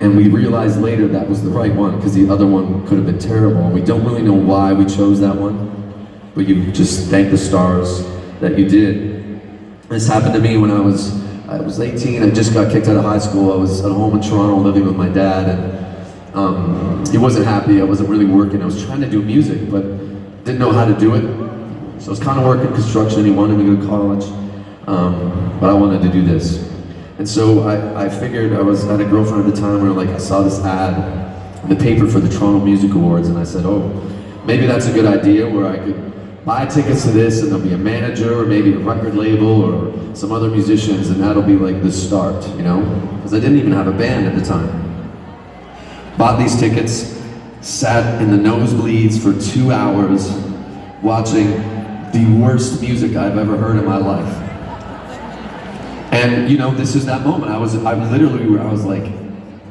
And we realized later that was the right one, because the other one could have been terrible. We don't really know why we chose that one, but you just thank the stars that you did. This happened to me when I was 18. I just got kicked out of high school. I was at home in Toronto living with my dad, and he wasn't happy. I wasn't really working. I was trying to do music, but didn't know how to do it. So I was kind of working construction. He wanted me to go to college, but I wanted to do this. And so I figured, I had a girlfriend at the time where I saw this ad in the paper for the Toronto Music Awards, and I said, oh, maybe that's a good idea where I could buy tickets to this and there'll be a manager or maybe a record label or some other musicians, and that'll be like the start, you know? Because I didn't even have a band at the time. Bought these tickets, sat in the nosebleeds for 2 hours watching the worst music I've ever heard in my life. And you know, this is that moment. I was like,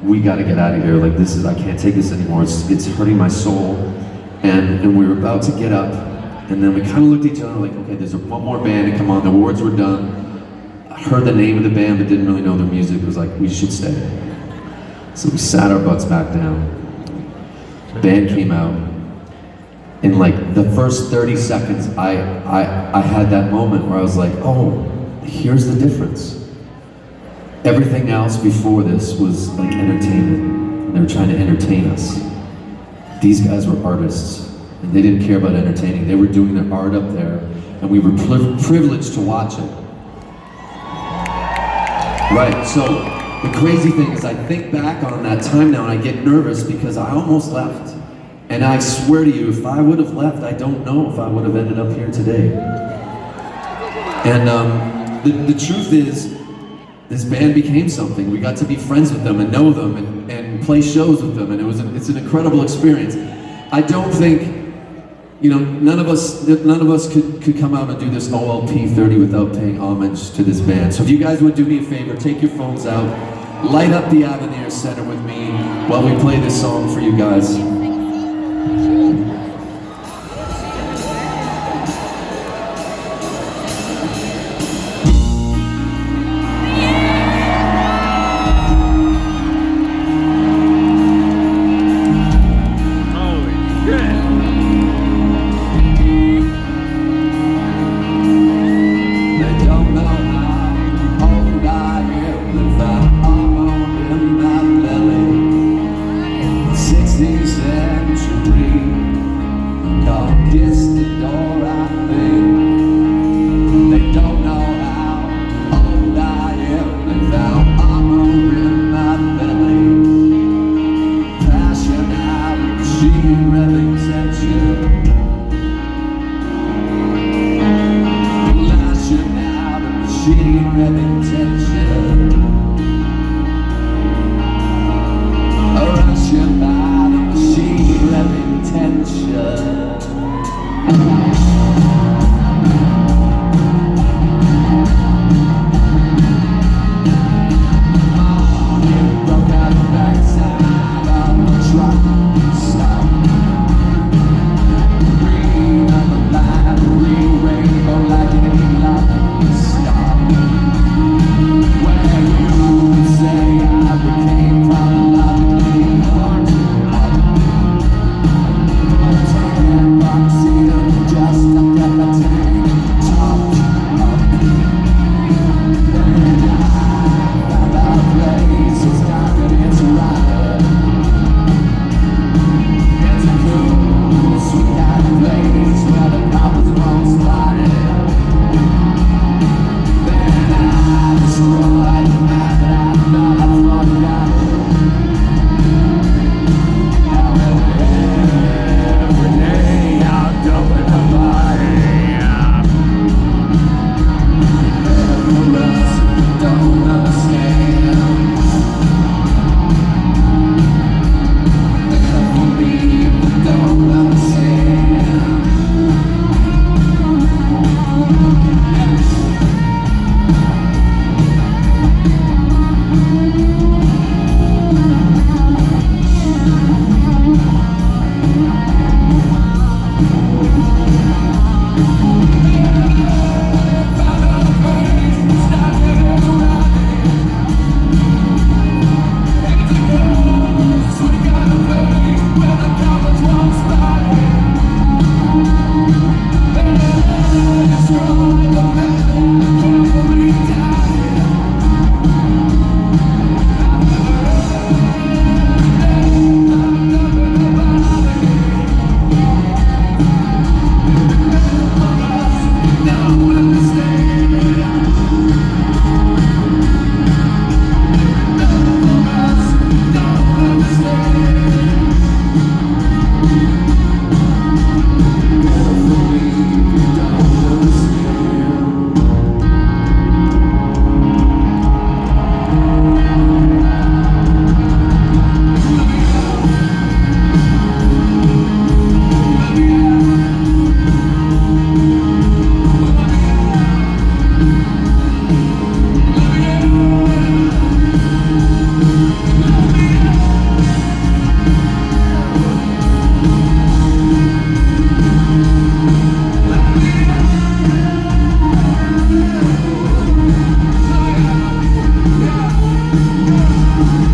we gotta get out of here. Like I can't take this anymore. It's hurting my soul. And we were about to get up, and then we kind of looked at each other like, okay, there's one more band to come on. The awards were done. I heard the name of the band, but didn't really know their music. It was like, we should stay. So we sat our butts back down. Band came out. In like the first 30 seconds, I had that moment where I was like, oh, here's the difference. Everything else before this was like entertainment. They were trying to entertain us. These guys were artists, and they didn't care about entertaining. They were doing their art up there, and we were privileged to watch it. Right, so the crazy thing is I think back on that time now and I get nervous because I almost left. And I swear to you, if I would have left, I don't know if I would have ended up here today. And the truth is, this band became something. We got to be friends with them and know them and play shows with them, and it's an incredible experience. I don't think, you know, none of us could come out and do this OLP 30 without paying homage to this band. So if you guys would do me a favor, take your phones out, light up the Avenir Center with me while we play this song for you guys. Century Thank you.